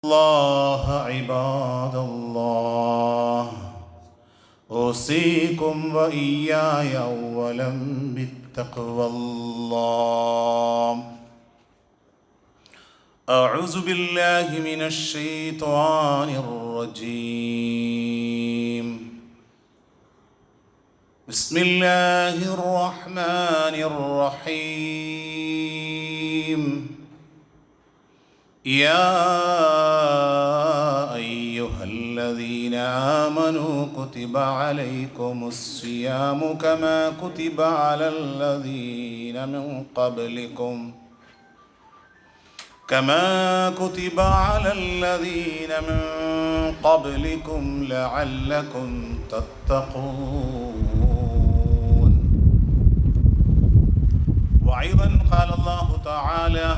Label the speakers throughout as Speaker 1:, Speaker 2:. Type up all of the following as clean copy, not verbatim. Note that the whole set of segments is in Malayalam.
Speaker 1: الله عباد الله أوصيكم وإياي أولا بالتقوى الله. أعوذ بالله من الشيطان الرجيم. بسم الله الرحمن الرحيم. يا أيها الذين آمنوا كتب عليكم الصيام كما كتب على الذين من قبلكم لعلكم تتقون. وأيضا قال الله تعالى: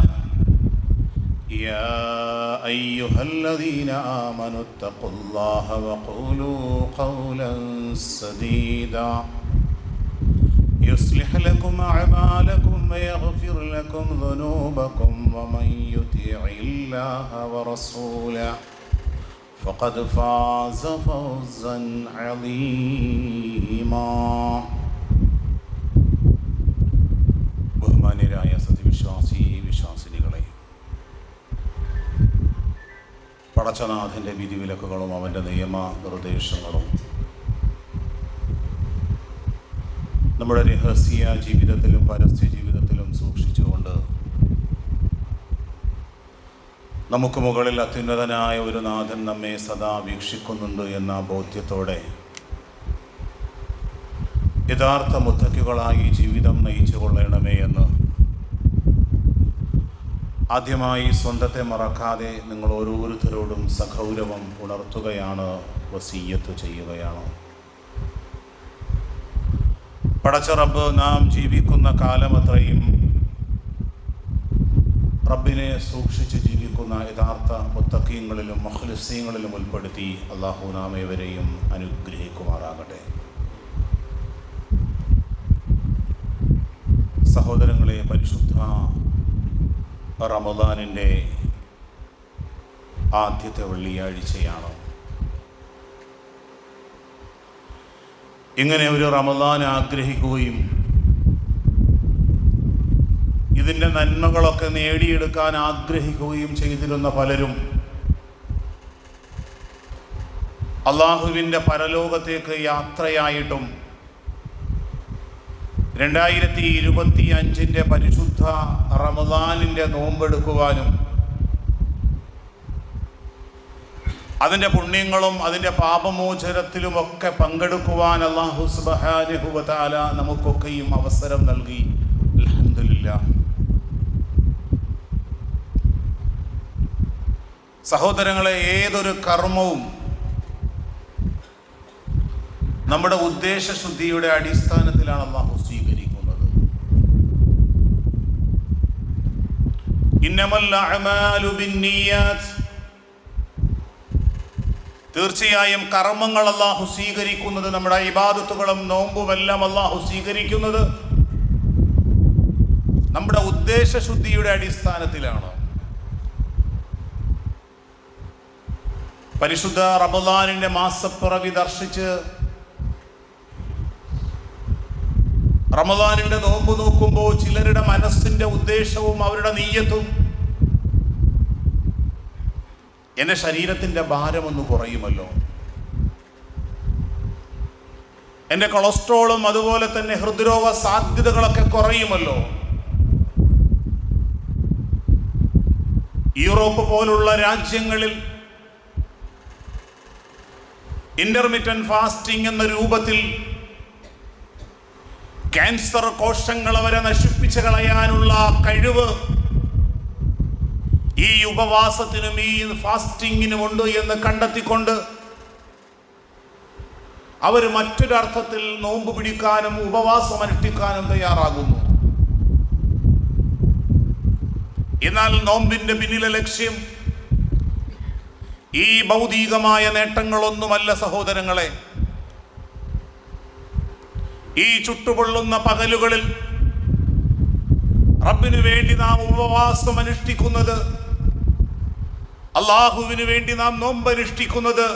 Speaker 1: يا أيها الذين آمنوا اتقوا الله وقولوا قولا سديدا يصلح لكم أعمالكم ويغفر لكم ذنوبكم ومن يطع الله ورسوله فقد فاز فوزا عظيما. ബഹുമാന്യരായ വിശ്വാസിനികളെ, പടച്ചനാഥൻ്റെ വിധിവിലക്കുകളും അവൻ്റെ നിയമ നിർദ്ദേശങ്ങളും നമ്മുടെ രഹസ്യ ജീവിതത്തിലും പരസ്യ ജീവിതത്തിലും സൂക്ഷിച്ചുകൊണ്ട് നമുക്ക് മുകളിൽ അത്യുന്നതനായ ഒരു നാഥൻ നമ്മെ സദാ വീക്ഷിക്കുന്നുണ്ട് എന്ന ബോധ്യത്തോടെ യഥാർത്ഥ മുത്തക്കികളായി ജീവിതം നയിച്ചു കൊള്ളണമേ എന്ന് ആദ്യമായി സ്വന്തത്തെ മറക്കാതെ നിങ്ങൾ ഓരോരുത്തരോടും സഗൗരവം ഉണർത്തുകയാണ്, വസിയ്യത്ത് ചെയ്യുകയാണ്. പടച്ച റബ്ബ് നാം ജീവിക്കുന്ന കാലമത്രയും റബ്ബിനെ സൂക്ഷിച്ച് ജീവിക്കുന്ന യഥാർത്ഥ മുത്തഖീങ്ങളിലും മുഖ്ലിസീങ്ങളിലും ഉൾപ്പെടുത്തി അല്ലാഹു നാം ഏവരെയും അനുഗ്രഹിക്കുമാറാകട്ടെ. സഹോദരങ്ങളെ, പരിശുദ്ധ റമദാനിൻ്റെ ആദ്യത്തെ വെള്ളിയാഴ്ചയാണ്. ഇങ്ങനെ ഒരു റമദാൻ ആഗ്രഹിക്കുകയും ഇതിൻ്റെ നന്മകളൊക്കെ നേടിയെടുക്കാൻ ആഗ്രഹിക്കുകയും ചെയ്തിരുന്ന പലരും അള്ളാഹുവിൻ്റെ പരലോകത്തേക്ക് യാത്രയായിട്ടും 2025 പരിശുദ്ധ റമദാനിൻ്റെ നോമ്പെടുക്കുവാനും അതിൻ്റെ പുണ്യങ്ങളും അതിൻ്റെ പാപമോചനത്തിലുമൊക്കെ പങ്കെടുക്കുവാൻ അല്ലാഹു സുബ്ഹാനഹു വ തആല നമുക്കൊക്കെയും അവസരം നൽകി. അൽഹംദുലില്ലാഹ്. സഹോദരങ്ങളെ, ഏതൊരു കർമ്മവും നമ്മുടെ ഉദ്ദേശശുദ്ധിയുടെ അടിസ്ഥാനത്തിലാണ് അല്ലാഹു സ്വീകരിക്കുന്നത്. ഇന്നമൽ അഅമാലു ബിന്നിയാത്ത്. തീർച്ചയായും കർമ്മങ്ങൾ അല്ലാഹു സ്വീകരിക്കുന്നത്, നമ്മുടെ ഇബാദത്തുകളും നോമ്പുമെല്ലാം അല്ലാഹു സ്വീകരിക്കുന്നത് നമ്മുടെ ഉദ്ദേശശുദ്ധിയുടെ അടിസ്ഥാനത്തിലാണ്. പരിശുദ്ധ റമദാനിന്റെ മാസപ്പിറവി ദർശിച്ച് റമദാനിന്റെ നോമ്പ് നോക്കുമ്പോൾ ചിലരുടെ മനസ്സിന്റെ ഉദ്ദേശവും അവരുടെ നീയത്തും എൻ്റെ ശരീരത്തിൻ്റെ ഭാരമൊന്ന് കുറയുമല്ലോ, എൻ്റെ കൊളസ്ട്രോളും അതുപോലെ തന്നെ ഹൃദ്രോഗ സാധ്യതകളൊക്കെ കുറയുമല്ലോ, യൂറോപ്പ് പോലുള്ള രാജ്യങ്ങളിൽ ഇന്റർമിറ്റന്റ് ഫാസ്റ്റിംഗ് എന്ന രൂപത്തിൽ ക്യാൻസർ കോശങ്ങളെ വരെ നശിപ്പിച്ചു കളയാനുള്ള കഴിവ് ഈ ഉപവാസത്തിനും ഈ ഫാസ്റ്റിങ്ങിനുമുണ്ട് എന്ന് കണ്ടെത്തിക്കൊണ്ട് അവർ മറ്റൊരർത്ഥത്തിൽ നോമ്പ് പിടിക്കാനും ഉപവാസം അനുഷ്ഠിക്കാനും തയ്യാറാകുന്നു. എന്നാൽ നോമ്പിന്റെ പിന്നിലെ ലക്ഷ്യം ഈ ഭൗതികമായ നേട്ടങ്ങളൊന്നുമല്ല സഹോദരങ്ങളെ. ഈ ചുട്ടുപൊള്ളുന്ന പകലുകളിൽ റബ്ബിന് വേണ്ടി നാം ഉപവാസം അനുഷ്ഠിക്കുന്നത് അള്ളാഹുവിന് വേണ്ടി നാം നോമ്പനുഷ്ഠിക്കുന്നത്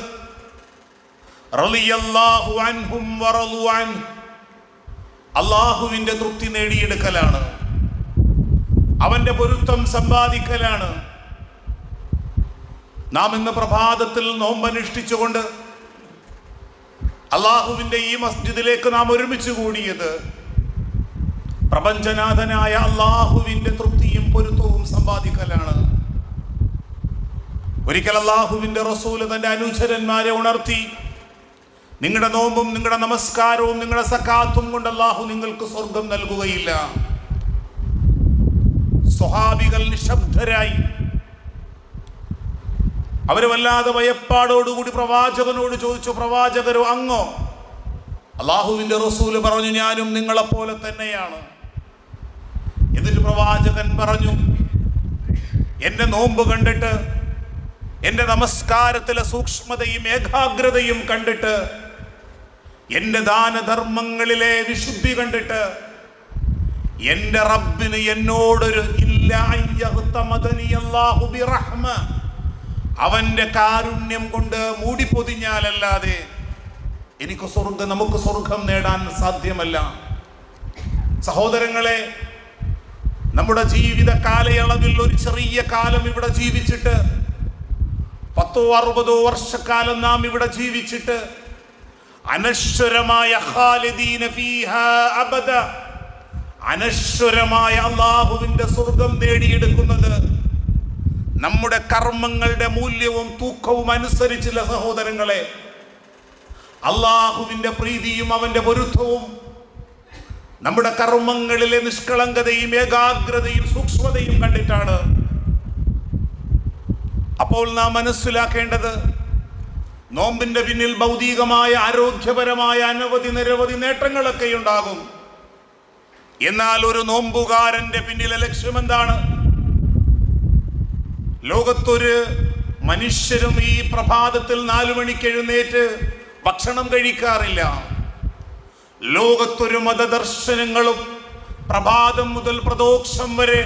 Speaker 1: റളിയല്ലാഹു അൻഹും വറളു അൻഹു, അള്ളാഹുവിന്റെ തൃപ്തി നേടിയെടുക്കലാണ്, അവന്റെ പൊരുത്തം സമ്പാദിക്കലാണ്. നാം ഇന്ന് പ്രഭാതത്തിൽ നോമ്പനുഷ്ഠിച്ചുകൊണ്ട് അള്ളാഹുവിന്റെ ഈ മസ്ജിദിലേക്ക് നാം ഒരുമിച്ച് കൂടിയത് പ്രപഞ്ചനാഥനായ അള്ളാഹുവിന്റെ തൃപ്തിയും പൊരുത്തവും സമ്പാദിക്കലാണ്. ഒരിക്കൽ അള്ളാഹുവിന്റെ റസൂല് തന്റെ അനുചരന്മാരെ ഉണർത്തി, നിങ്ങളുടെ നോമ്പും നിങ്ങളുടെ നമസ്കാരവും നിങ്ങളുടെ സക്കാത്തും കൊണ്ട് അള്ളാഹു നിങ്ങൾക്ക് സ്വർഗം നൽകുകയില്ല. സ്വഹാബികൾ നിശബ്ദരായി. അവര് വല്ലാതെ ഭയപ്പാടോടുകൂടി പ്രവാചകനോട് ചോദിച്ചു, പ്രവാചകരോ അങ്ങോ? അള്ളാഹുവിന്റെ റസൂല് പറഞ്ഞു, ഞാനും നിങ്ങളെപ്പോലെ തന്നെയാണ്. എന്നിട്ട് പ്രവാചകൻ പറഞ്ഞു, എന്റെ നോമ്പ് കണ്ടിട്ട്, എന്റെ നമസ്കാരത്തിലെ സൂക്ഷ്മതയും ഏകാഗ്രതയും കണ്ടിട്ട്, എന്റെ ദാനധർമ്മങ്ങളിലെ വിശുദ്ധി കണ്ടിട്ട് എന്റെ റബ്ബിന് എന്നോടൊരു അവന്റെ കാരുണ്യം കൊണ്ട് മൂടിപ്പൊതിഞ്ഞാലല്ലാതെ നമുക്ക് സ്വർഗം നേടാൻ സാധ്യമല്ല. സഹോദരങ്ങളെ, നമ്മുടെ ജീവിത കാലയളവിൽ ഒരു ചെറിയ കാലം ഇവിടെ ജീവിച്ചിട്ട് 10-60 വർഷക്കാലം നാം ഇവിടെ ജീവിച്ചിട്ട് അനശ്വരമായ ഖാലിദീന ഫീഹാ അബദ, അനശ്വരമായ അല്ലാഹുവിന്റെ സ്വർഗം നേടിയെടുക്കുന്നത് നമ്മുടെ കർമ്മങ്ങളുടെ മൂല്യവും തൂക്കവും അനുസരിച്ചില്ല. സഹോദരങ്ങളെ, അല്ലാഹുവിന്റെ പ്രീതിയും അവന്റെ പൊരുത്തവും നമ്മുടെ കർമ്മങ്ങളിലെ നിഷ്കളങ്കതയും ഏകാഗ്രതയും സൂക്ഷ്മതയും കണ്ടിട്ടാണ്. അപ്പോൾ നാം മനസ്സിലാക്കേണ്ടത്, നോമ്പിന്റെ പിന്നിൽ ഭൗതികമായ ആരോഗ്യപരമായ നിരവധി നേട്ടങ്ങളൊക്കെ ഉണ്ടാകും. എന്നാൽ ഒരു നോമ്പുകാരന്റെ പിന്നിലെ ലക്ഷ്യം എന്താണ്? ലോകത്തൊരു മനുഷ്യരും ഈ പ്രഭാതത്തിൽ 4 മണിക്ക് എഴുന്നേറ്റ് ഭക്ഷണം കഴിക്കാറില്ല. ലോകത്തൊരു മതദർശനങ്ങളും പ്രഭാതം മുതൽ പ്രദോഷം വരെ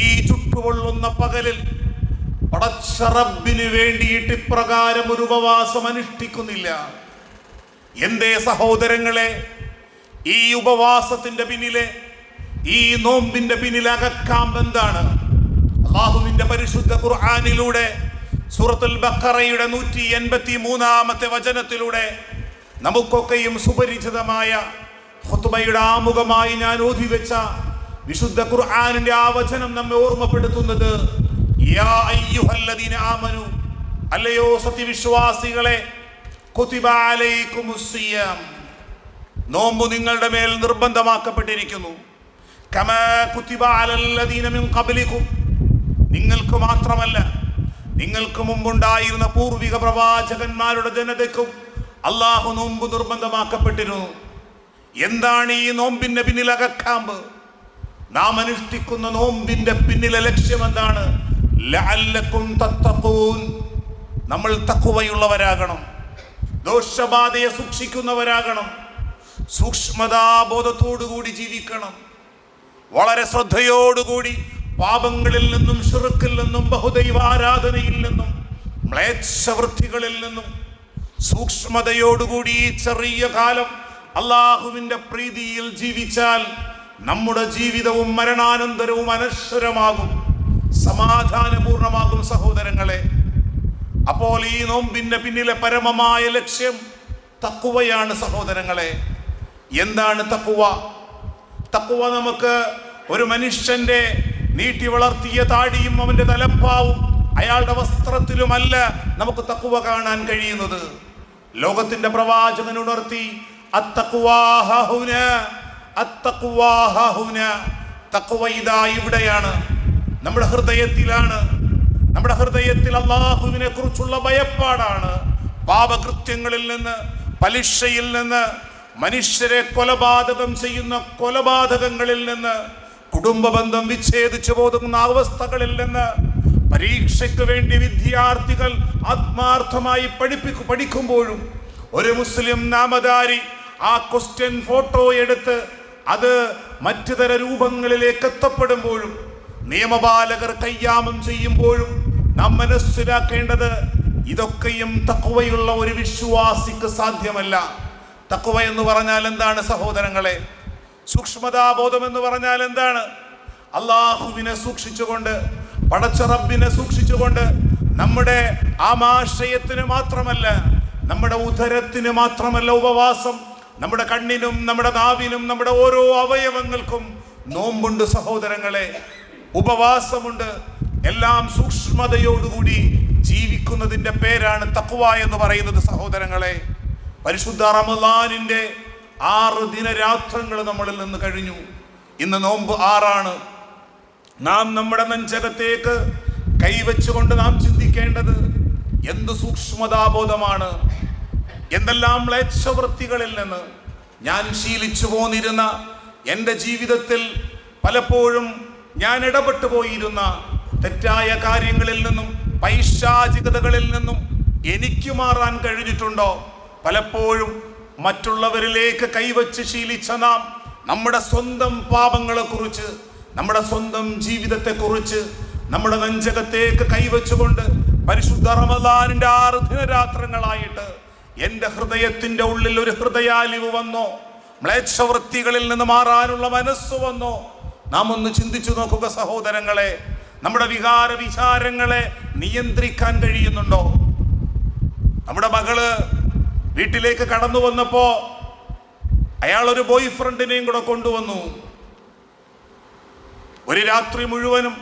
Speaker 1: ഈ ചുട്ടുപൊള്ളുന്ന പകലിൽ പടച്ച റബ്ബിന് വേണ്ടിയിട്ട് ഇപ്രകാരം ഒരു ഉപവാസം അനുഷ്ഠിക്കുന്നില്ല. എന്തേ സഹോദരങ്ങളെ, ഈ ഉപവാസത്തിന്റെ പിന്നിലെ, ഈ നോമ്പിന്റെ പിന്നിലെ അകക്കാമ്പ് എന്താണ്? അല്ലാഹുവിന്റെ പരിശുദ്ധ ഖുർആനിലൂടെ സൂറത്തുൽ ബഖറയുടെ 183-ാമത്തെ വചനത്തിലൂടെ നമുക്കൊക്കെയും സുപരിചിതമായ ഖുത്ബയുടെ ആമുഖമായി ഞാൻ ഓതിവെച്ച വിശുദ്ധ ഖുർആനിന്റെ ആ വചനം നമ്മെ ഓർമ്മപ്പെടുത്തുന്നത്, യാ അയ്യുഹല്ലദീന ആമനു, അല്ലയോ സത്യവിശ്വാസികളെ, കുതിബ അലൈക്കുമുസ് സിയാം, നോമ്പ് നിങ്ങളുടെ മേൽ നിർബന്ധമാക്കപ്പെട്ടിരിക്കുന്നു. കമാ കുതിബ അലല്ലദീന മിൻ ഖബ്ലികും, നിങ്ങൾക്ക് മാത്രമല്ല നിങ്ങൾക്ക് മുമ്പുണ്ടായിരുന്ന പൂർവിക പ്രവാചകന്മാരുടെ ജനതയ്ക്കും അല്ലാഹു നോമ്പ് നിർബന്ധമാക്കപ്പെട്ടിരുന്നു. എന്താണ് ഈ നോമ്പിന്റെ പിന്നിൽ അകക്കാമ്പ്? നാം അനുഷ്ഠിക്കുന്ന നോമ്പിന്റെ പിന്നിലെ ലക്ഷ്യം എന്താണ്? ലഅല്ലക്കും തത്തഖൂൻ, നമ്മൾ തഖ്വയുള്ളവരാകണം, ദോഷബാധയെ സൂക്ഷിക്കുന്നവരാകണം, സൂക്ഷ്മതാബോധത്തോടുകൂടി ജീവിക്കണം, വളരെ ശ്രദ്ധയോടുകൂടി പാപങ്ങളിൽ നിന്നും ശിർക്കിൽ നിന്നും ബഹുദൈവാരാധനയിൽ നിന്നും മ്ലേച്ഛവൃത്തികളിൽ നിന്നും സൂക്ഷ്മതയോടുകൂടി ഈ ചെറിയ കാലം അല്ലാഹുവിന്റെ പ്രീതിയിൽ ജീവിച്ചാൽ നമ്മുടെ ജീവിതവും മരണാനന്തരവും അനശ്വരമാകും, സമാധാനപൂർണമാകും. സഹോദരങ്ങളെ, അപ്പോൾ ഈ നോമ്പിന്റെ പിന്നിലെ പരമമായ ലക്ഷ്യം തഖ്വയാണ്. സഹോദരങ്ങളെ, എന്താണ് തഖ്വ? തഖ്വ നമുക്ക് ഒരു മനുഷ്യന്റെ നീട്ടി വളർത്തിയ താടിയും അവന്റെ തലപ്പാവും അയാളുടെ വസ്ത്രത്തിലുമല്ല നമുക്ക് തഖ്വ കാണാൻ കഴിയുന്നത്. ലോകത്തിന്റെ പ്രവാചകൻ ഉണർത്തി, അത്തഖ്വാ ഹുനാ, അത്തഖ്വാ ഹുനാ, തഖ്വ ഇതാ ഇവിടെയാണ്, നമ്മുടെ ഹൃദയത്തിലാണ്. നമ്മുടെ ഹൃദയത്തിൽ അല്ലാഹുവിനെ കുറിച്ചുള്ള ഭയപ്പാടാണ്. പാപകൃത്യങ്ങളിൽ നിന്ന്, പലിശയിൽ നിന്ന്, മനുഷ്യരെ കൊലപാതകം ചെയ്യുന്ന കൊലപാതകങ്ങളിൽ നിന്ന്, കുടുംബ ബന്ധം വിച്ഛേദിച്ചു പോകുന്ന അവസ്ഥകളിൽ നിന്ന്, പരീക്ഷയ്ക്ക് വേണ്ടി വിദ്യാർത്ഥികൾ ആത്മാർത്ഥമായി പഠിക്കുമ്പോഴും ഒരു മുസ്ലിം നാമധാരി ആ ക്വസ്റ്റ്യൻ ഫോട്ടോ എടുത്ത് അത് മറ്റു തര രൂപങ്ങളിലേക്ക് എത്തപ്പെടുമ്പോഴും, നിയമപാലകർ കയ്യാമം ചെയ്യുമ്പോഴും, നാം മനസ്സിലാക്കേണ്ടത് ഇതൊക്കെയും തഖ്വയുള്ള ഒരു വിശ്വാസിക്ക് സാധ്യമല്ല. തഖ്വ എന്ന് പറഞ്ഞാൽ എന്താണ് സഹോദരങ്ങളെ? സൂക്ഷ്മതാബോധം എന്ന് പറഞ്ഞാൽ എന്താണ്? അള്ളാഹുവിനെ സൂക്ഷിച്ചുകൊണ്ട്, പടച്ച റബ്ബിനെ സൂക്ഷിച്ചുകൊണ്ട്, നമ്മുടെ ആമാശയത്തിന് മാത്രമല്ല, നമ്മുടെ ഉദരത്തിന് മാത്രമല്ല ഉപവാസം, നമ്മുടെ കണ്ണിനും നമ്മുടെ നാവിനും നമ്മുടെ ഓരോ അവയവങ്ങൾക്കും നോമ്പുണ്ട് സഹോദരങ്ങളെ, ഉപവാസമുണ്ട്. എല്ലാം സൂക്ഷ്മതയോടുകൂടി ജീവിക്കുന്നതിൻ്റെ പേരാണ് തഖ്വ എന്ന് പറയുന്നത് സഹോദരങ്ങളെ. പരിശുദ്ധ റമളാനിന്റെ 6 ദിനരാത്രങ്ങൾ നമ്മളിൽ നിന്ന് കഴിഞ്ഞു. ഇന്ന് നോമ്പ് 6 നാം നമ്മുടെ നെഞ്ചകത്തേക്ക് കൈവച്ചുകൊണ്ട് നാം ചിന്തിക്കേണ്ടത് എന്ത് സൂക്ഷ്മതാബോധമാണ്. എന്തെല്ലാം മ്ലേച്ഛവൃത്തികളിൽ നിന്ന് ഞാൻ ശീലിച്ചു പോന്നിരുന്ന, എൻ്റെ ജീവിതത്തിൽ പലപ്പോഴും ഞാൻ ഇടപെട്ടു പോയിരുന്ന തെറ്റായ കാര്യങ്ങളിൽ നിന്നും പൈശാചികതകളിൽ നിന്നും എനിക്ക് മാറാൻ കഴിഞ്ഞിട്ടുണ്ടോ? പലപ്പോഴും മറ്റുള്ളവരിലേക്ക് കൈവച്ച് ശീലിച്ച നാം നമ്മുടെ സ്വന്തം പാപങ്ങളെക്കുറിച്ച്, നമ്മുടെ സ്വന്തം ജീവിതത്തെക്കുറിച്ച് നമ്മുടെ നെഞ്ചകത്തേക്ക് കൈവച്ചുകൊണ്ട് പരിശുദ്ധ റമളാനിന്റെ 6 ദിനരാത്രങ്ങളായിട്ട് എൻ്റെ ഹൃദയത്തിൻ്റെ ഉള്ളിൽ ഒരു ഹൃദയാലിവ് വന്നോ? മ്ലേച്ഛവൃത്തികളിൽ നിന്ന് മാറാനുള്ള മനസ്സ് വന്നോ? നാം ഒന്ന് ചിന്തിച്ചു നോക്കുക സഹോദരങ്ങളെ. നമ്മുടെ വികാര വിചാരങ്ങളെ നിയന്ത്രിക്കാൻ കഴിയുന്നുണ്ടോ? നമ്മുടെ മകള് വീട്ടിലേക്ക് കടന്നു വന്നപ്പോ അയാൾ ഒരു ബോയ് ഫ്രണ്ടിനെയും കൂടെ കൊണ്ടുവന്നു. ഒരു രാത്രി മുഴുവനും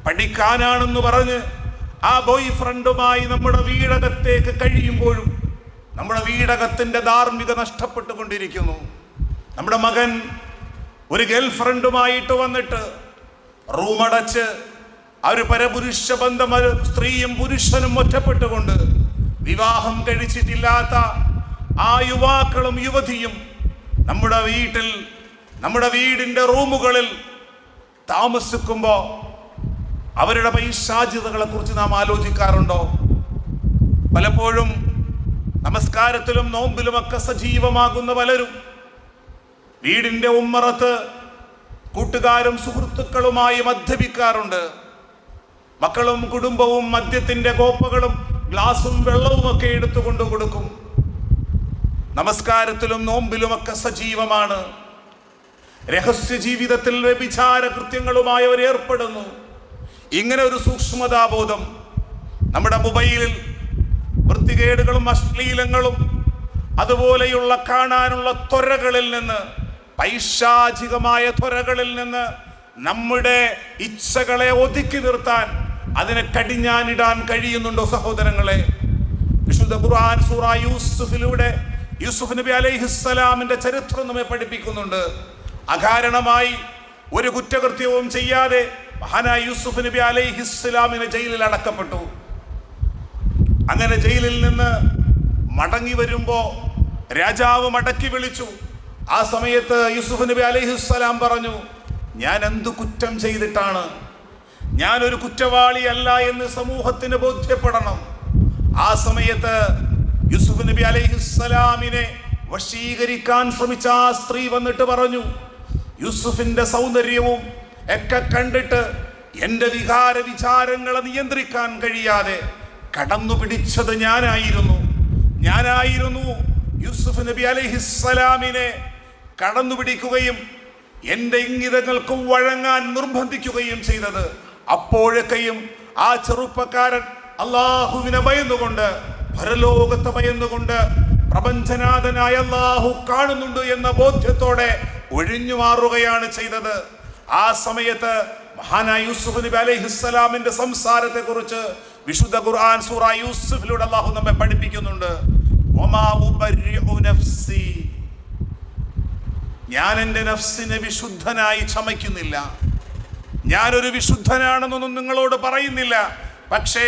Speaker 1: പഠിക്കാനാണെന്ന് പറഞ്ഞ് ആ ബോയ് ഫ്രണ്ടുമായി നമ്മുടെ വീടകത്തേക്ക് കഴിയുമ്പോഴും നമ്മുടെ വീടകത്തിന്റെ ധാർമ്മിക നഷ്ടപ്പെട്ടുകൊണ്ടിരിക്കുന്നു. നമ്മുടെ മകൻ ഒരു ഗേൾ ഫ്രണ്ടുമായിട്ട് വന്നിട്ട് റൂമടച്ച് ആ ഒരു പരപുരുഷ ബന്ധം, സ്ത്രീയും പുരുഷനും ഒറ്റപ്പെട്ടുകൊണ്ട് വിവാഹം കഴിച്ചിട്ടില്ലാത്ത ആ യുവാക്കളും യുവതിയും നമ്മുടെ വീട്ടിൽ, നമ്മുടെ വീടിന്റെ റൂമുകളിൽ താമസിക്കുമ്പോൾ അവരുടെ പൈശാചികതകളെ കുറിച്ച് നാം ആലോചിക്കാറുണ്ടോ? പലപ്പോഴും നമസ്കാരത്തിലും നോമ്പിലുമൊക്കെ സജീവമാകുന്ന പലരും വീടിന്റെ ഉമ്മറത്ത് കൂട്ടുകാരും സുഹൃത്തുക്കളുമായി മദ്യപിക്കാറുണ്ട്. മക്കളും കുടുംബവും മദ്യത്തിന്റെ കോപ്പകളും ഗ്ലാസും വെള്ളവും ഒക്കെ എടുത്തുകൊണ്ട് കൊടുക്കും. നമസ്കാരത്തിലും നോമ്പിലുമൊക്കെ സജീവമാണ്. രഹസ്യ ജീവിതത്തിൽ വ്യഭിചാര കൃത്യങ്ങളുമായി അവർ ഏർപ്പെടുന്നു. ഇങ്ങനെ ഒരു സൂക്ഷ്മതാബോധം നമ്മുടെ മൊബൈലിൽ വൃത്തികേടുകളും അശ്ലീലങ്ങളും അതുപോലെയുള്ള കാണാനുള്ള ത്വരകളിൽ നിന്ന്, പൈശാചികമായ ത്വരകളിൽ നിന്ന് നമ്മുടെ ഇച്ഛകളെ ഒതുക്കി നിർത്താൻ, അതിനെ കടിഞ്ഞാനിടാൻ കഴിയുന്നുണ്ടോ സഹോദരങ്ങളെ? വിശുദ്ധ ഖുർആൻ സൂറ യൂസുഫിലൂടെ യൂസുഫ് നബി അലൈഹിസ്സലാമിന്റെ ചരിത്രം നമ്മെ പഠിപ്പിക്കുന്നുണ്ട്. അകാരണമായി ഒരു കുറ്റകൃത്യവും ചെയ്യാതെ മഹാനായ യൂസുഫ് നബി അലൈഹിസ്സലാമിനെ ജയിലിൽ അടക്കപ്പെട്ടു. അങ്ങനെ ജയിലിൽ നിന്ന് മടങ്ങി വരുമ്പോ രാജാവ് മടക്കി വിളിച്ചു. ആ സമയത്ത് യൂസുഫ് നബി അലൈഹിസ്സലാം പറഞ്ഞു, ഞാൻ എന്ത് കുറ്റം ചെയ്തിട്ടാണ്? ഞാനൊരു കുറ്റവാളിയല്ല എന്ന് സമൂഹത്തിന് ബോധ്യപ്പെടണം. ആ സമയത്ത് യൂസുഫ് നബി അലൈഹിസ്സലാമിനെ വശീകരിക്കാൻ ശ്രമിച്ച ആ സ്ത്രീ വന്നിട്ട് പറഞ്ഞു, യൂസുഫിന്റെ സൗന്ദര്യവും ഒക്കെ കണ്ടിട്ട് എൻ്റെ വികാര വിചാരങ്ങളെ നിയന്ത്രിക്കാൻ കഴിയാതെ കടന്നു പിടിച്ചത് ഞാനായിരുന്നു. യൂസുഫ് നബി അലൈഹിസ്സലാമിനെ കടന്നു പിടിക്കുകയും എൻ്റെ ഇംഗിതങ്ങൾക്ക് വഴങ്ങാൻ നിർബന്ധിക്കുകയും ചെയ്തത്. അപ്പോഴൊക്കെയും ആ ചെറുപ്പക്കാരൻ അള്ളാഹുവിനെ ഭയന്നുകൊണ്ട്, പരലോകത്തെ ഭയന്നുകൊണ്ട്, പ്രപഞ്ചനാഥനായ അള്ളാഹു കാണുന്നുണ്ട് എന്ന ബോധ്യത്തോടെ ഒഴിഞ്ഞു മാറുകയാണ് ചെയ്തത്. ആ സമയത്ത് മഹാനായ യൂസുഫ് നബി അലൈഹിസ്സലാമിന്റെ സംസാരത്തെ കുറിച്ച് വിശുദ്ധ ഖുർആൻ സൂറ യൂസുഫിലൂടെ അള്ളാഹു നമ്മെ പഠിപ്പിക്കുന്നുണ്ട്. ഞാൻ എൻ്റെ നഫ്സിനെ വിശുദ്ധനായി ചമയ്ക്കുന്നില്ല. ഞാനൊരു വിശുദ്ധനാണെന്നൊന്നും നിങ്ങളോട് പറയുന്നില്ല. പക്ഷേ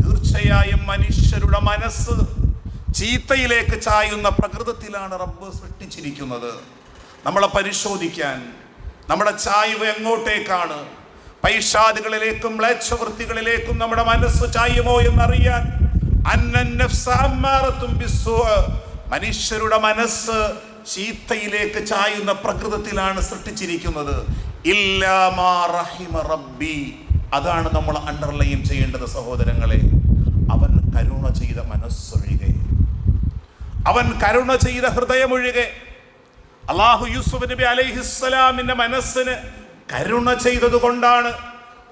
Speaker 1: തീർച്ചയായും മനുഷ്യരുടെ മനസ്സ് ചീത്തയിലേക്ക് ചായുന്ന പ്രകൃതത്തിലാണ് റബ്ബ് സൃഷ്ടിച്ചിരിക്കുന്നത്. നമ്മളെ പരിശോധിക്കാൻ നമ്മുടെ ചായ്വ് എങ്ങോട്ടേക്കാണ്, പൈശാചികളിലേക്കും മ്ലേച്ഛവൃത്തികളിലേക്കും നമ്മുടെ മനസ്സ് ചായുമോ എന്നറിയാൻ മനുഷ്യരുടെ മനസ്സ് ചീത്തയിലേക്ക് ചായുന്ന പ്രകൃതത്തിലാണ് സൃഷ്ടിച്ചിരിക്കുന്നത്. ഇല്ലാ മാ റഹിമ റബ്ബി. അതാണ് നമ്മൾ അണ്ടർലൈൻ ചെയ്യേണ്ടത് സഹോദരങ്ങളെ. അവൻ കരുണ ചെയ്ത മനസ്സൊഴികെ, അവൻ കരുണ ചെയ്ത ഹൃദയമൊഴികെ. അല്ലാഹു യൂസുഫ് നബി അലൈഹിസ്സലാമിന്റെ മനസ്സിന് കരുണ ചെയ്തത് കൊണ്ടാണ്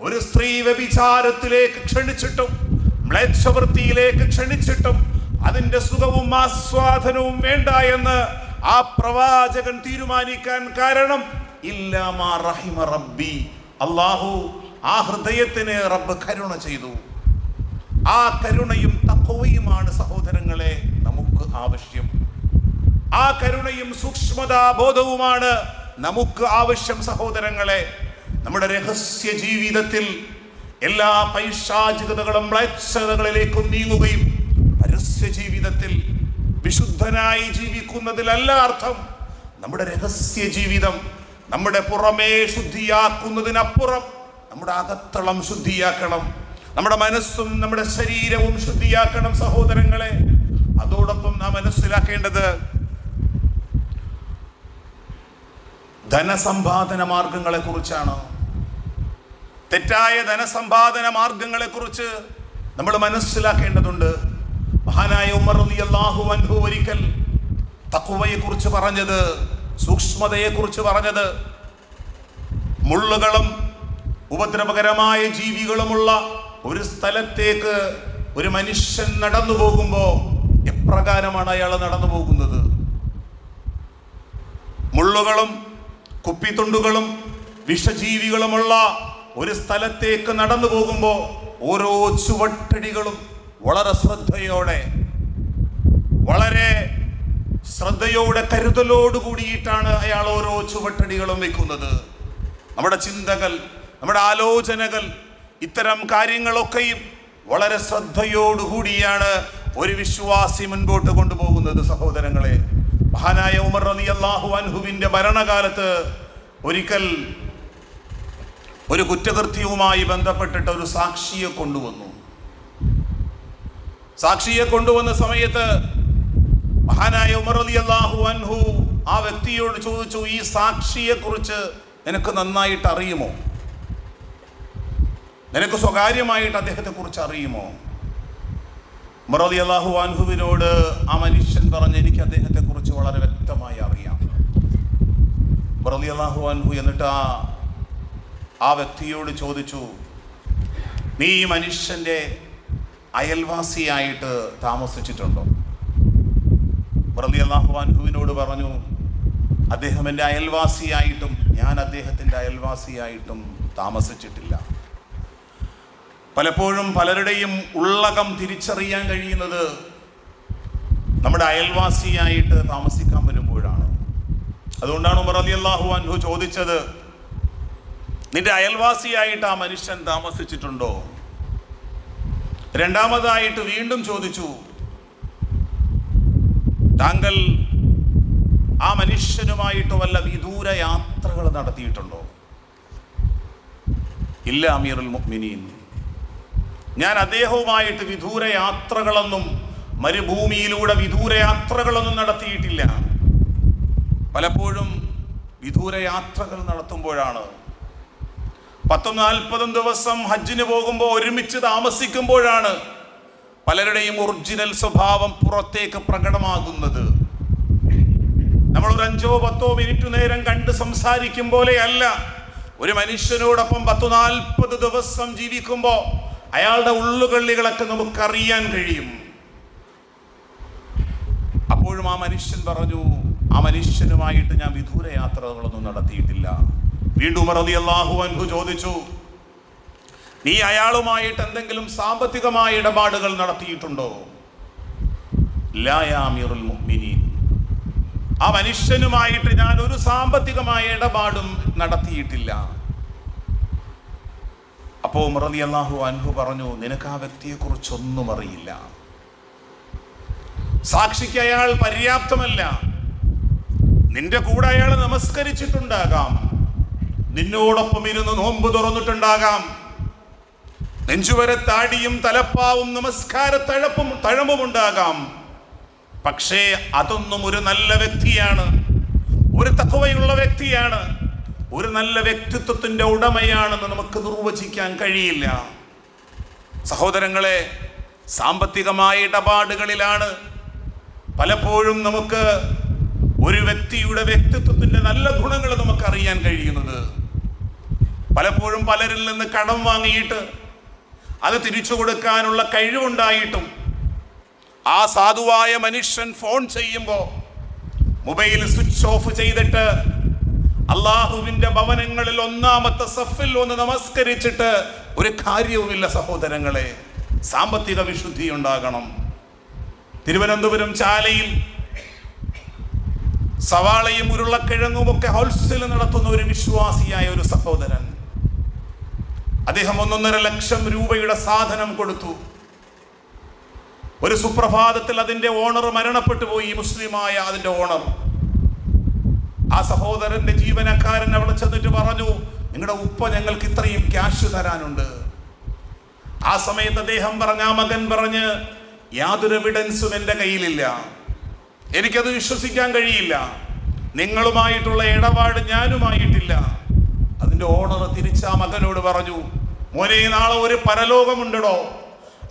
Speaker 1: ഒരു സ്ത്രീ വ്യഭിചാരത്തിലേക്ക് ക്ഷണിച്ചിട്ടും മ്ലേച്ഛവൃത്തിയിലേക്ക് ക്ഷണിച്ചിട്ടും അതിന്റെ സുഖവും ആസ്വാദനവും വേണ്ട എന്ന് ആ പ്രവാചകൻ തീരുമാനിക്കാൻ കാരണം ഇല്ലാ മാ റഹിമ റബ്ബി. അല്ലാഹു ആ ഹൃദയത്തിന് റബ്ബ് കരുണ ചെയ്തു. ആ കരുണയും തഖ്വയുമാണ് സഹോദരങ്ങളെ നമുക്ക് ആവശ്യം. ആ കരുണയും സൂക്ഷ്മതാ ബോധവുമാണ് നമുക്ക് ആവശ്യം സഹോദരങ്ങളെ. നമ്മുടെ രഹസ്യ ജീവിതത്തിൽ എല്ലാ പൈശാചികതകളും മ്ലേച്ഛതകളിലേക്കും നീങ്ങുകയും പരസ്യ ജീവിതത്തിൽ വിശുദ്ധനായി ജീവിക്കുന്നതിലല്ല അർത്ഥം. നമ്മുടെ രഹസ്യ ജീവിതം നമ്മുടെ പുറമേ ശുദ്ധിയാക്കുന്നതിനപ്പുറം നമ്മുടെ അകത്തളം ശുദ്ധിയാക്കണം. നമ്മുടെ മനസ്സും നമ്മുടെ ശരീരവും ശുദ്ധിയാക്കണം സഹോദരങ്ങളെ. അതോടൊപ്പം നാം മനസ്സിലാക്കേണ്ടത് ധനസമ്പാദന മാർഗങ്ങളെ കുറിച്ചാണ്. തെറ്റായ ധനസമ്പാദന മാർഗങ്ങളെ കുറിച്ച് നമ്മൾ മനസ്സിലാക്കേണ്ടതുണ്ട്. മഹാനായ ഉമർ റളിയല്ലാഹു അൻഹു ഒരിക്കൽ തഖ്വയെ കുറിച്ച് പറഞ്ഞത്, സൂക്ഷ്മതയെ കുറിച്ച് പറഞ്ഞത്, മുള്ളുകളും ഉപദ്രവകരമായ ജീവികളുമുള്ള ഒരു സ്ഥലത്തേക്ക് ഒരു മനുഷ്യൻ നടന്നു പോകുമ്പോൾ എപ്രകാരമാണ് അയാൾ നടന്നു പോകുന്നത്? മുള്ളുകളും കുപ്പിത്തുണ്ടുകളും വിഷജീവികളുമുള്ള ഒരു സ്ഥലത്തേക്ക് നടന്നു പോകുമ്പോൾ ഓരോ ചുവട്ടടികളും വളരെ ശ്രദ്ധയോടെ കരുതലോട് കൂടിയിട്ടാണ് അയാൾ ഓരോ ചുവട്ടടികളും വെക്കുന്നത്. നമ്മുടെ ചിന്തകൾ, നമ്മുടെ ആലോചനകൾ, ഇത്തരം കാര്യങ്ങളൊക്കെയും വളരെ ശ്രദ്ധയോടുകൂടിയാണ് ഒരു വിശ്വാസി മുൻപോട്ട് കൊണ്ടുപോകുന്നത് സഹോദരങ്ങളെ. മഹാനായ ഉമർ റളിയല്ലാഹു അൻഹുവിന്റെ ഭരണകാലത്ത് ഒരിക്കൽ ഒരു കുറ്റകൃത്യവുമായി ബന്ധപ്പെട്ടിട്ട് ഒരു സാക്ഷിയെ കൊണ്ടുവന്നു. സാക്ഷിയെ കൊണ്ടുവന്ന സമയത്ത് മഹാനായ ഉമർ റളിയല്ലാഹു അൻഹു ആ വ്യക്തിയോട് ചോദിച്ചു, ഈ സാക്ഷിയെ കുറിച്ച് നിനക്ക് നന്നായിട്ട് അറിയുമോ? നിനക്ക് സ്വകാര്യമായിട്ട് അദ്ദേഹത്തെ കുറിച്ച് അറിയുമോ? ഉമർ റളിയല്ലാഹു അൻഹുവിനോട് ആ മനുഷ്യൻ പറഞ്ഞു, എനിക്ക് അദ്ദേഹത്തെ കുറിച്ച് വളരെ വ്യക്തമായി അറിയാം. ഉമർ റളിയല്ലാഹു അൻഹു എന്നിട്ട് ആ വ്യക്തിയോട് ചോദിച്ചു, നീ ഈ മനുഷ്യന്റെ അയൽവാസിയായിട്ട് താമസിച്ചിട്ടുണ്ടോ? ഉമർ റളിയല്ലാഹു അൻഹുവിനോട് പറഞ്ഞു, അദ്ദേഹം എൻ്റെ അയൽവാസിയായിട്ടും ഞാൻ അദ്ദേഹത്തിൻ്റെ അയൽവാസിയായിട്ടും താമസിച്ചിട്ടില്ല. പലപ്പോഴും പലരുടെയും ഉള്ളകം തിരിച്ചറിയാൻ കഴിയുന്നത് നമ്മുടെ അയൽവാസിയായിട്ട് താമസിക്കാൻ വരുമ്പോഴാണ്. അതുകൊണ്ടാണ് ഉമർ റളിയല്ലാഹു അൻഹു ചോദിച്ചത്, നിന്റെ അയൽവാസിയായിട്ട് ആ മനുഷ്യൻ താമസിച്ചിട്ടുണ്ടോ? രണ്ടാമതായിട്ട് വീണ്ടും ചോദിച്ചു, താങ്കൾ ആ മനുഷ്യനുമായിട്ട് വല്ല വിദൂര യാത്രകൾ നടത്തിയിട്ടുണ്ടോ? ഇല്ല അമീറുൽ മുഅ്മിനീൻ, ഞാൻ അദ്ദേഹവുമായിട്ട് വിദൂര യാത്രകളൊന്നും, മരുഭൂമിയിലൂടെ വിദൂര യാത്രകളൊന്നും നടത്തിയിട്ടില്ല. പലപ്പോഴും വിദൂര യാത്രകൾ നടത്തുമ്പോഴാണ്, 10-40 ദിവസം ഹജ്ജിന് പോകുമ്പോൾ ഒരുമിച്ച് താമസിക്കുമ്പോഴാണ് പലരുടെയും ഒറിജിനൽ സ്വഭാവം പുറത്തേക്ക് പ്രകടമാകുന്നത്. നമ്മൾ ഒരു 5-10 മിനിറ്റ് നേരം കണ്ട് സംസാരിക്കും പോലെയല്ല. ഒരു മനുഷ്യനോടൊപ്പം 10-40 ദിവസം ജീവിക്കുമ്പോൾ അയാളുടെ ഉള്ളുകള്ളികളൊക്കെ നമുക്കറിയാൻ കഴിയും. അപ്പോഴും ആ മനുഷ്യൻ പറഞ്ഞു, ആ മനുഷ്യനുമായിട്ട് ഞാൻ വിദൂര യാത്രകളൊന്നും നടത്തിയിട്ടില്ല. വീണ്ടും ഉമർ റളിയല്ലാഹു അൻഹു ചോദിച്ചു, നീ അയാളുമായിട്ട് എന്തെങ്കിലും സാമ്പത്തികമായ ഇടപാടുകൾ നടത്തിയിട്ടുണ്ടോ? ലാ യാ അമീറുൽ മുഅ്മിനീൻ, ആ മനുഷ്യനുമായിട്ട് ഞാൻ ഒരു സാമ്പത്തികമായ ഇടപാടും നടത്തിയിട്ടില്ല. അപ്പോൾ ഉമർ റളിയല്ലാഹു അൻഹു പറഞ്ഞു, നിനക്ക് ആ വ്യക്തിയെ കുറിച്ചൊന്നും അറിയില്ല. സാക്ഷിക്ക് അയാൾ പര്യാപ്തമല്ല. നിന്റെ കൂടെ അയാൾ നമസ്കരിച്ചിട്ടുണ്ടാകാം, നിന്നോടൊപ്പം ഇരുന്ന് നോമ്പ് തുറന്നിട്ടുണ്ടാകാം, നെഞ്ചുവരെ താടിയും തലപ്പാവും നമസ്കാര തഴമ്പുമുണ്ടാകാം. പക്ഷേ അതൊന്നും ഒരു നല്ല വ്യക്തിയാണ്, ഒരു തഖ്വയുള്ള വ്യക്തിയാണ്, ഒരു നല്ല വ്യക്തിത്വത്തിന്റെ ഉടമയാണെന്ന് നമുക്ക് നിർവചിക്കാൻ കഴിയില്ല. സഹോദരങ്ങളെ, സാമ്പത്തികമായ ഇടപാടുകളിലാണ് പലപ്പോഴും നമുക്ക് ഒരു വ്യക്തിയുടെ വ്യക്തിത്വത്തിന്റെ നല്ല ഗുണങ്ങൾ നമുക്കറിയാൻ കഴിയുന്നത്. പലപ്പോഴും പലരിൽ നിന്ന് കടം വാങ്ങിയിട്ട് അത് തിരിച്ചു കൊടുക്കാനുള്ള കഴിവുണ്ടായിട്ടും ആ സാധുവായ മനുഷ്യൻ ഫോൺ ചെയ്യുമ്പോൾ മൊബൈൽ സ്വിച്ച് ഓഫ് ചെയ്തിട്ട് അള്ളാഹുവിന്റെ ഭവനങ്ങളിൽ ഒന്നാമത്തെ സഫിൽ ഒന്ന് നമസ്കരിച്ചിട്ട് ഒരു കാര്യവുമില്ല. സഹോദരങ്ങളെ, സാമ്പത്തിക വിശുദ്ധി ഉണ്ടാകണം. തിരുവനന്തപുരം ചാലയിൽ സവാളയും ഉരുളക്കിഴങ്ങും ഒക്കെ ഹോൾസെയിൽ നടത്തുന്ന ഒരു വിശ്വാസിയായ ഒരു സഹോദരൻ, അദ്ദേഹം 1.5 ലക്ഷം രൂപയുടെ സാധനം കൊടുത്തു. ഒരു സുപ്രഭാതത്തിൽ അതിന്റെ ഓണർ മരണപ്പെട്ടു പോയി. മുസ്ലിമായ അതിന്റെ ഓണർ. ആ സഹോദരന്റെ ജീവനക്കാരൻ അവിടെ ചെന്നിട്ട് പറഞ്ഞു, നിങ്ങളുടെ ഉപ്പ ഞങ്ങൾക്ക് ഇത്രയും ക്യാഷ് തരാനുണ്ട്. ആ സമയത്ത് അദ്ദേഹം പറഞ്ഞ, ആ മകൻ പറഞ്ഞ്, യാതൊരു എവിഡൻസും എൻ്റെ കയ്യിലില്ല, എനിക്കത് വിശ്വസിക്കാൻ കഴിയില്ല, നിങ്ങളുമായിട്ടുള്ള ഇടപാട് ഞാനുമായിട്ടില്ല. അതിന്റെ ഓണർ തിരിച്ച ആ മകനോട് പറഞ്ഞു, മോനെ, നാളെ ഒരു പരലോകമുണ്ടോ,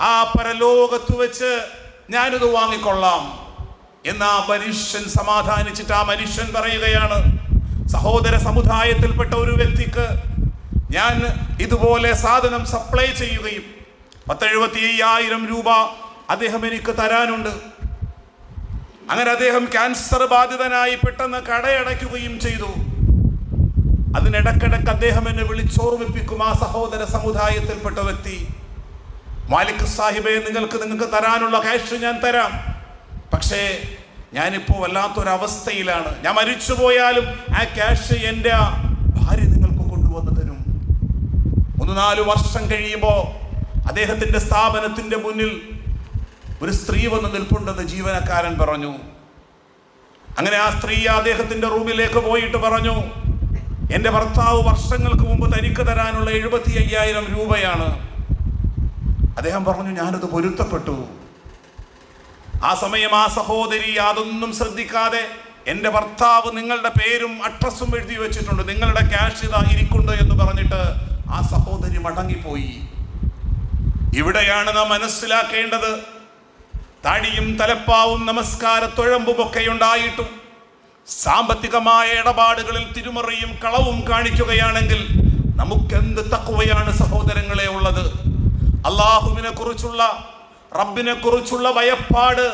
Speaker 1: ആ പരലോകത്ത് വെച്ച് ഞാനിത് വാങ്ങിക്കൊള്ളാം എന്ന് ആ മനുഷ്യൻ സമാധാനിച്ചിട്ട് ആ മനുഷ്യൻ പറയുകയാണ്, സഹോദര സമുദായത്തിൽപ്പെട്ട ഒരു വ്യക്തിക്ക് ഞാൻ ഇതുപോലെ സാധനം സപ്ലൈ ചെയ്യുകയും 75,000 രൂപ അദ്ദേഹം എനിക്ക് തരാനുണ്ട്. അങ്ങനെ അദ്ദേഹം ക്യാൻസർ ബാധിതനായി പെട്ടെന്ന് കടയടയ്ക്കുകയും ചെയ്തു. അതിനിടക്കിടക്ക് അദ്ദേഹം എന്നെ വിളിച്ചോർമ്മിപ്പിക്കും, ആ സഹോദര സമുദായത്തിൽപ്പെട്ട വ്യക്തി, മാലിക് സാഹിബെ, നിങ്ങൾക്ക് തരാനുള്ള ക്യാഷ് ഞാൻ തരാം, പക്ഷേ ഞാനിപ്പോൾ വല്ലാത്തൊരവസ്ഥയിലാണ്, ഞാൻ മരിച്ചു പോയാലും ആ ക്യാഷ് എൻ്റെ ഭാര്യ നിങ്ങൾക്ക് കൊണ്ടുവന്ന് തരും. 3-4 വർഷം കഴിയുമ്പോൾ അദ്ദേഹത്തിന്റെ സ്ഥാപനത്തിന്റെ മുന്നിൽ ഒരു സ്ത്രീ വന്ന് നിൽപ്പുണ്ടെന്ന് ജീവനക്കാരൻ പറഞ്ഞു. അങ്ങനെ ആ സ്ത്രീ അദ്ദേഹത്തിന്റെ റൂമിലേക്ക് പോയിട്ട് പറഞ്ഞു, എൻ്റെ ഭർത്താവ് വർഷങ്ങൾക്ക് മുമ്പ് തനിക്ക് തരാനുള്ള 75,000 രൂപയാണ്. അദ്ദേഹം പറഞ്ഞു, ഞാനത് പൊരുത്തപ്പെട്ടു. ആ സമയം ആ സഹോദരി അതൊന്നും ശ്രദ്ധിക്കാതെ, എൻ്റെ ഭർത്താവ് നിങ്ങളുടെ പേരും അഡ്രസ്സും എഴുതി വെച്ചിട്ടുണ്ട്, നിങ്ങളുടെ ക്യാഷ് ഇതാ ഇരിക്കുന്നുണ്ട് എന്ന് പറഞ്ഞിട്ട് ആ സഹോദരി മടങ്ങിപ്പോയി. ഇവിടെയാണ് നാം മനസ്സിലാക്കേണ്ടത്, താടിയും തലപ്പാവും നമസ്കാരത്തൊഴമ്പുമൊക്കെ ഉണ്ടായിട്ടും സാമ്പത്തികമായ ഇടപാടുകളിൽ തിരുമറിയും കളവും കാണിക്കുകയാണെങ്കിൽ നമുക്കെന്ത് തഖ്വയാണ് സഹോദരങ്ങളെ ഉള്ളത്? അള്ളാഹുവിനെ കുറിച്ചുള്ള, റബ്ബിനെ കുറിച്ചുള്ള ഭയപ്പാട്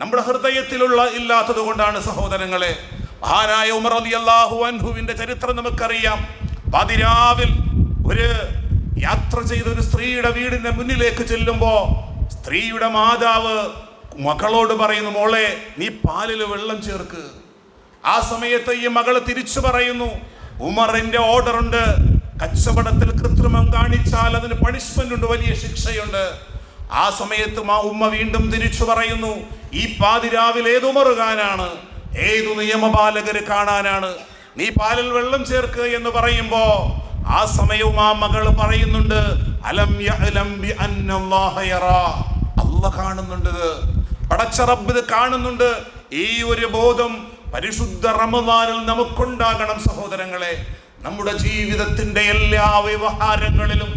Speaker 1: നമ്മുടെ ഹൃദയത്തിലുള്ള ഇല്ലാത്തത് കൊണ്ടാണ് സഹോദരങ്ങളെ. മഹാനായ ഉമർ റളിയല്ലാഹു അൻഹുവിന്റെ ചരിത്രം നമുക്കറിയാം. പതിരാവിൽ ഒരു യാത്ര ചെയ്ത ഒരു സ്ത്രീയുടെ വീടിന്റെ മുന്നിലേക്ക് ചെല്ലുമ്പോ സ്ത്രീയുടെ മാതാവ് മകളോട് പറയുന്നു, മോളെ, നീ പാലിൽ വെള്ളം ചേർക്ക്. ആ സമയത്ത് ഈ മകള് തിരിച്ചു പറയുന്നു, ഉമറിന്റെ ഓർഡർ ഉണ്ട്, കച്ചവടത്തിൽ കൃത്രിമം കാണിച്ചാൽ അതിന് പണിഷ്മെന്റ് ഉണ്ട്, വലിയ ശിക്ഷയുണ്ട്. ആ സമയത്ത് ഉമ്മ വീണ്ടും തിരിച്ചു പറയുന്നു, ഈ പാതിരാവിൽ ഏത് ഉമറുകാനാണ്, ഏതു നിയമപാലകര് കാണാനാണ്, നീ പാലിൽ വെള്ളം ചേർക്ക് എന്ന് പറയുമ്പോ ആ സമയവും ആ മകള് പറയുന്നുണ്ട്, അലം യഅലം ബി അന്നല്ലാഹ യറാ, അല്ലാഹ് കാണുന്നുണ്ട്, പടച്ച റബ്ബ് ഇത് കാണുന്നുണ്ട്. ഈ ഒരു ബോധം പരിശുദ്ധ റമദാനിൽ നമുക്കുണ്ടാകണം സഹോദരങ്ങളെ. നമ്മുടെ ജീവിതത്തിന്റെ എല്ലാ വ്യവഹാരങ്ങളിലും,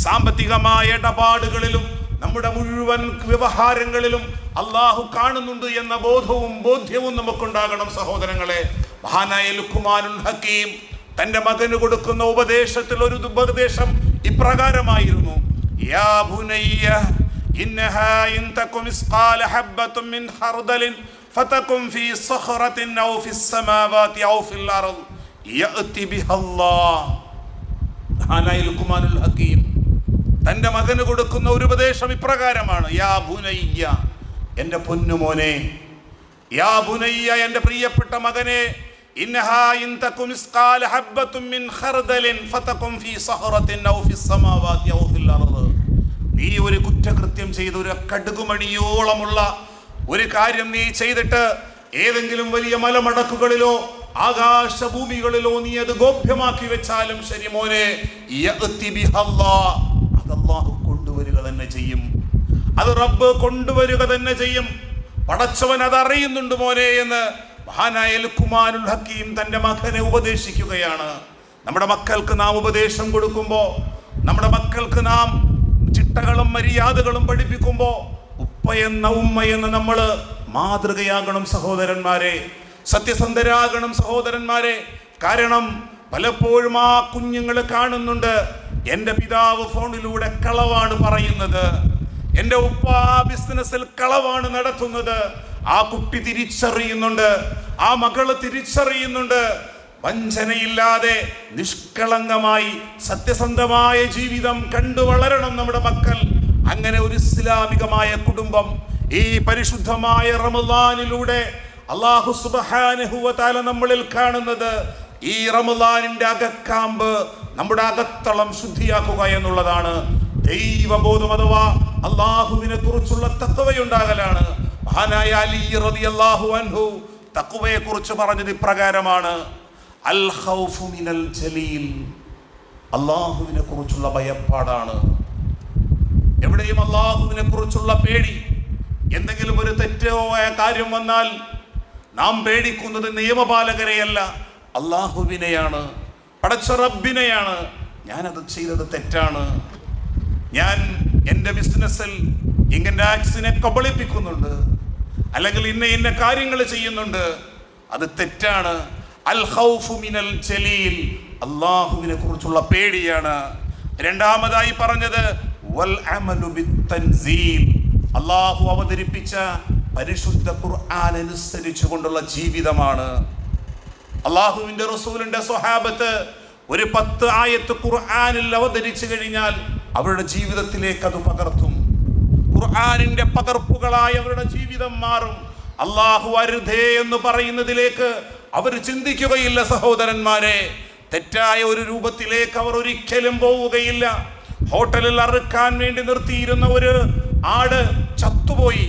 Speaker 1: സാമ്പത്തികമായ ഇടപാടുകളിലും, നമ്മുടെ മുഴുവൻ വ്യവഹാരങ്ങളിലും അള്ളാഹു കാണുന്നുണ്ട് എന്ന ബോധ്യവും നമുക്കുണ്ടാകണം സഹോദരങ്ങളെ. മഹാനായ ലുഖ്മാനുൽ ഹക്കീം തന്റെ മകന് കൊടുക്കുന്ന ഉപദേശത്തിൽ ഒരു ഉപദേശം ഇപ്രകാരമായിരുന്നു, യാ ബുനയ്യ ഇന്നഹാ ഇൻ തകും മിസ്ഖാല ഹബ്ബത്തുൻ മിൻ ഖർദലിൻ ഫതകും ഫീ സഖറത്തിൻ ഔ ഫിസ് സമാവാതി ഔ ഫിൽ അർദ് യഅതി ബിഹല്ലാഹ്. മഹാനായ ലുഖ്മാനുൽ ഹക്കീം തന്റെ മകന് കൊടുക്കുന്ന ഒരു ഉപദേശം ഇപ്രകാരമാണ്, യാ ബുനയ്യ, എൻ്റെ പൊന്നുമോനെ, യാ ബുനയ്യ, എൻ്റെ പ്രിയപ്പെട്ട മകനെ, ഇന്നഹാ ഇൻ തകും മിസ്ഖാല ഹബ്ബത്തുൻ മിൻ ഖർദലിൻ ഫതകും ഫീ സഖറത്തിൻ ഔ ഫിസ് സമാവാതി ഔ ഫിൽ അർദ്. നീ ഒരു കുറ്റകൃത്യം ചെയ്ത് ഒരു കടുകുമണിയോളമുള്ള ഒരു കാര്യം നീ ചെയ്തിട്ട് ഏതെങ്കിലും വലിയ മലമടക്കുകളിലോ ആകാശഭൂമികളിലോ നീ അത് ഗോപ്യമാക്കി വെച്ചാലും ശരി മോനെ, അത് അല്ലാഹു കൊണ്ടുവരിക തന്നെ ചെയ്യും, അത് റബ്ബ് കൊണ്ടുവരിക തന്നെ ചെയ്യും. പടച്ചവൻ അത് അറിയുന്നുണ്ട് മോനെ എന്ന് മഹാനായ ലുഖ്മാനുൽ ഹക്കീം തന്റെ മകനെ ഉപദേശിക്കുകയാണ്. നമ്മുടെ മക്കൾക്ക് നാം ഉപദേശം കൊടുക്കുമ്പോൾ, നമ്മുടെ മക്കൾക്ക് നാം ചിട്ടകളും മര്യാദകളും പഠിപ്പിക്കുമ്പോൾ ഉപ്പയെന്ന ഉമ്മയെന്ന് നമ്മൾ മാതൃകയാകണം സഹോദരന്മാരെ, സത്യസന്ധരാകണം സഹോദരന്മാരെ. കാരണം പലപ്പോഴും ആ കുഞ്ഞുങ്ങൾ കാണുന്നുണ്ട്, എൻ്റെ പിതാവ് ഫോണിലൂടെ കളവാണ് പറയുന്നത്, എൻ്റെ ഉപ്പ ബിസിനസ്സിൽ കളവാണ് നടത്തുന്നത്. ആ കുട്ടി തിരിച്ചറിയുന്നുണ്ട്, ആ മകള് തിരിച്ചറിയുന്നുണ്ട്. വഞ്ചനയില്ലാതെ നിഷ്കളങ്കമായി സത്യസന്ധമായ ജീവിതം കണ്ടു വളരണം നമ്മുടെ മക്കൾ. അങ്ങനെ ഒരു ഇസ്ലാമികമായ കുടുംബം ഈ പരിശുദ്ധമായ റമളാനിലൂടെ അല്ലാഹു സുബ്ഹാനഹു വ തആല നമ്മളിൽ കാണുന്നത്, ഈ റമളാനിന്റെ അകക്കാമ്പ് നമ്മുടെ അകത്തളം ശുദ്ധിയാക്കുക എന്നുള്ളതാണ്. ദൈവബോധം അഥവാ അല്ലാഹുവിനെ കുറിച്ചുള്ള തഖ്വയുണ്ടാകലാണ്. മഹാനായ അലി റളിയല്ലാഹു അൻഹു തഖ്വയെ കുറിച്ച് പറഞ്ഞത് ഇപ്രകാരമാണ്: അൽ ഖൗഫു മിനൽ ജലീൽ, അല്ലാഹുവിനെ കുറിച്ചുള്ള ഭയപ്പാടാണ്. എവിടെയും അല്ലാഹുവിനെ കുറിച്ചുള്ള പേടി. എന്തെങ്കിലും ഒരു തെറ്റോ കാര്യം വന്നാൽ നാം പേടിക്കുന്നത് നിയമപാലകരെയല്ല, അല്ലാഹുവിനെയാണ്, പടച്ച റബ്ബിനെയാണ്. ഞാനത് ചെയ്തത് തെറ്റാണ്, ഞാൻ എൻ്റെ ബിസിനസ്സിൽ ഇങ്ങനെ ടാക്സിനെ കബളിപ്പിക്കുന്നുണ്ട്, അല്ലെങ്കിൽ ഇന്ന കാര്യങ്ങൾ ചെയ്യുന്നുണ്ട്, അത് തെറ്റാണ്. അൽ ഖൗഫു മിനൽ ജലീൽ, അല്ലാഹുവിനെ കുറിച്ചുള്ള പേടിയാണ്. രണ്ടാമതായി പറഞ്ഞത് വൽ അമലു ബിത്തൻസീൽ, അല്ലാഹു അവതരിപ്പിച്ച പരിശുദ്ധ ഖുർആൻ അനുസരിച്ചു കൊണ്ടുള്ള ജീവിതമാണ്. അല്ലാഹുവിന്റെ റസൂലിന്റെ സ്വഹാബത്ത് ഒരു 10 ആയത്ത് ഖുർആനിൽ അവതരിച്ചു കഴിഞ്ഞാൽ അവരുടെ ജീവിതത്തിലേക്ക് അത് പകർത്തും. ഖുർആനിന്റെ പകർപ്പുകളായി അവരുടെ ജീവിതം മാറും. അല്ലാഹു അരുതേ എന്ന് പറയുന്നതിലേക്ക് അവർ ചിന്തിക്കുകയില്ല സഹോദരന്മാരെ. തെറ്റായ ഒരു രൂപത്തിലേക്ക് അവർ ഒരിക്കലും പോവുകയില്ല. ഹോട്ടലിൽ അറുക്കാൻ വേണ്ടി നിർത്തിയിരുന്ന ഒരു ആട് ചത്തുപോയി.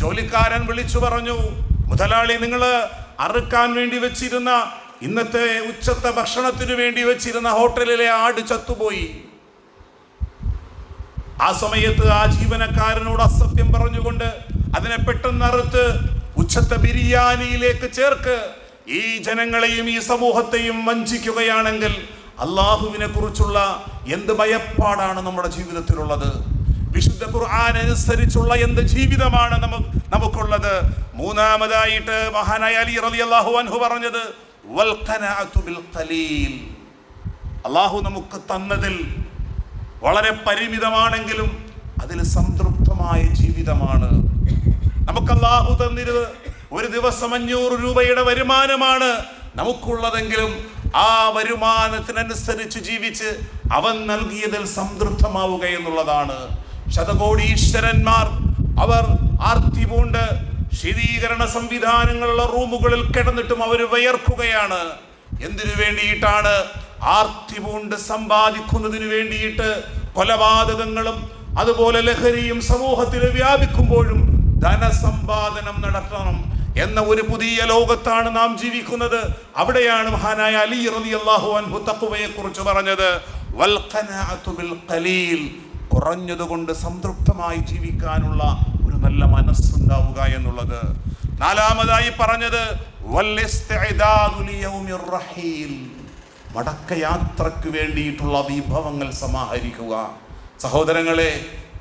Speaker 1: ജോലിക്കാരൻ വിളിച്ചു പറഞ്ഞു, മുതലാളി, നിങ്ങൾ അറുക്കാൻ വേണ്ടി വെച്ചിരുന്ന ഇന്നത്തെ ഉച്ചത്തെ ഭക്ഷണത്തിന് വേണ്ടി വെച്ചിരുന്ന ഹോട്ടലിലെ ആട് ചത്തുപോയി. ആ സമയത്ത് ആ ജീവനക്കാരനോട് അസത്യം പറഞ്ഞുകൊണ്ട് അതിനെ പെട്ടെന്ന് അറുത്ത് ഉച്ചത്തെ ബിരിയാണിയിലേക്ക് ചേർക്ക്. ഈ ജനങ്ങളെയും ഈ സമൂഹത്തെയും വഞ്ചിക്കുകയാണെങ്കിൽ അല്ലാഹുവിനെ കുറിച്ചുള്ള എന്ത് ഭയപ്പാടാണ് നമ്മുടെ ജീവിതത്തിലുള്ളത്? വിശുദ്ധ ഖുർആൻ അനുസരിച്ചുള്ള എന്ത് ജീവിതമാണ് നമുക്കുള്ളത്? മൂന്നാമതായിട്ട് മഹാനായ അലി റളിയല്ലാഹു അൻഹു പറഞ്ഞത് വൽ ഖനാഅതു ബിൽ ഖലീൽ, അല്ലാഹു നമുക്ക് തന്നതിൽ വളരെ പരിമിതമാണെങ്കിലും അതിൽ സംതൃപ്തമായ ജീവിതമാണ്. നമുക്ക് അല്ലാഹു തന്നിരുന്നത് ഒരു ദിവസം 500 രൂപയുടെ വരുമാനമാണ് നമുക്കുള്ളതെങ്കിലും ആ വരുമാനത്തിനനുസരിച്ച് ജീവിച്ച് അവൻ നൽകിയതിൽ സംതൃപ്തമാവുക എന്നുള്ളതാണ്. ശതകോടീശ്വരന്മാർ അവർ ആർത്തി പൂണ്ട് ശീതീകരണ സംവിധാനങ്ങളുള്ള റൂമുകളിൽ കിടന്നിട്ടും അവർ വിയർക്കുകയാണ്. എന്തിനു വേണ്ടിയിട്ടാണ്? ആർത്തി പൂണ്ട് സമ്പാദിക്കുന്നതിന് വേണ്ടിയിട്ട്. കൊലപാതകങ്ങളും അതുപോലെ ലഹരിയും സമൂഹത്തിൽ വ്യാപിക്കുമ്പോഴും ധനസമ്പാദനം നടത്തണം എന്ന ഒരു പുതിയ ലോകത്താണ് നാം ജീവിക്കുന്നത്. അവിടെയാണ് മഹാനായ അലി റളിയല്ലാഹു അൻഹു തഖ്വയെ കുറിച്ച് പറഞ്ഞത് വൽ ഖനാഅതു ബിൽ ഖലീൽ, കുറഞ്ഞതുകൊണ്ട് സംതൃപ്തമായി ജീവിക്കാനുള്ള ഒരു നല്ല മനസ്സുണ്ടാവുക എന്നുള്ളത്. നാലാമതായി പറഞ്ഞത് വൽ ഇസ്തിഅദാദു ലിയൗമിർ റഹീൽ, മടക്കയാത്രയ്ക്ക് വേണ്ടിയിട്ടുള്ള വിഭവങ്ങൾ സമാഹരിക്കുക. സഹോദരങ്ങളെ,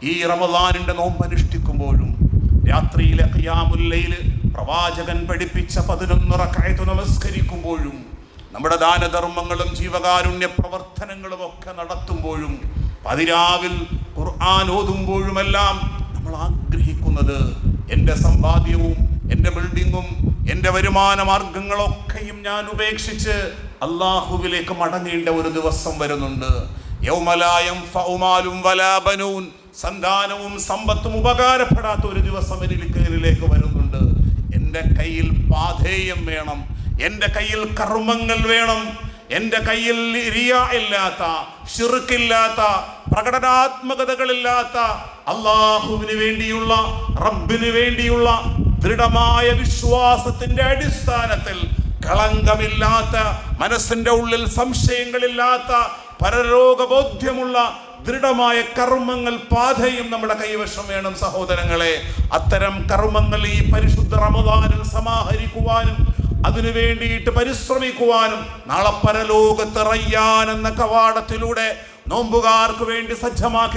Speaker 1: ഈ റമളാനിന്റെ നോമ്പ് അനുഷ്ഠിക്കുമ്പോഴും രാത്രിയിലെ ഖിയാമുൽ ലൈൽ പ്രവാചകൻ പഠിപ്പിച്ച 11 റക്അത്ത് നമസ്കരിക്കുമ്പോഴും നമ്മുടെ ദാനധർമ്മങ്ങളും ജീവകാരുണ്യ പ്രവർത്തനങ്ങളും ഒക്കെ നടത്തുമ്പോഴും പതിരാവിൽ ഖുർആൻ ഓതുമ്പോഴുമെല്ലാം നമ്മൾ ആഗ്രഹിക്കുന്നത് എൻ്റെ സമ്പാദ്യവും എൻ്റെ ബിൽഡിങ്ങും എൻ്റെ വരുമാന മാർഗങ്ങളൊക്കെയും ഞാൻ ഉപേക്ഷിച്ച് അല്ലാഹുവിലേക്ക് മടങ്ങേണ്ട ഒരു ദിവസം വരുന്നുണ്ട്. യൗമ ലാ യൻഫഉ മാലും വലാ ബനൂൻ, സന്താനവും സമ്പത്തും ഉപകാരപ്പെടാത്ത ഒരു ദിവസം എന്നിലേക്ക് വരുന്നുണ്ട്. എൻ്റെ കയ്യിൽ പാഥേയം വേണം, എൻ്റെ കയ്യിൽ കർമ്മങ്ങൾ വേണം, എൻ്റെ കയ്യിൽ റിയാ ഇല്ലാത്ത, ശിർക്കില്ലാത്ത, പ്രകടനാത്മകതകളില്ലാത്ത, അല്ലാഹുവിന് വേണ്ടിയുള്ള, റബ്ബിന് വേണ്ടിയുള്ള ദൃഢമായ വിശ്വാസത്തിന്റെ അടിസ്ഥാനത്തിൽ കളങ്കമില്ലാത്ത, മനസ്സിന്റെ ഉള്ളിൽ സംശയങ്ങളില്ലാത്ത, പരലോകബോധ്യമുള്ള ദൃഢമായ കർമ്മങ്ങൾ, പാഥയും നമ്മുടെ കൈവശം വേണം സഹോദരങ്ങളെ. അത്തരം കർമ്മങ്ങൾ ഈ പരിശുദ്ധ റമളാനിൽ സമാഹരിക്കുവാനും അതിനു വേണ്ടിയിട്ട് പരിശ്രമിക്കുവാനും നാളെ പരലോകത്ത് റയ്യാൻ എന്ന കവാടത്തിലൂടെ നോമ്പുകാർക്ക് വേണ്ടി സജ്ജമാക്കി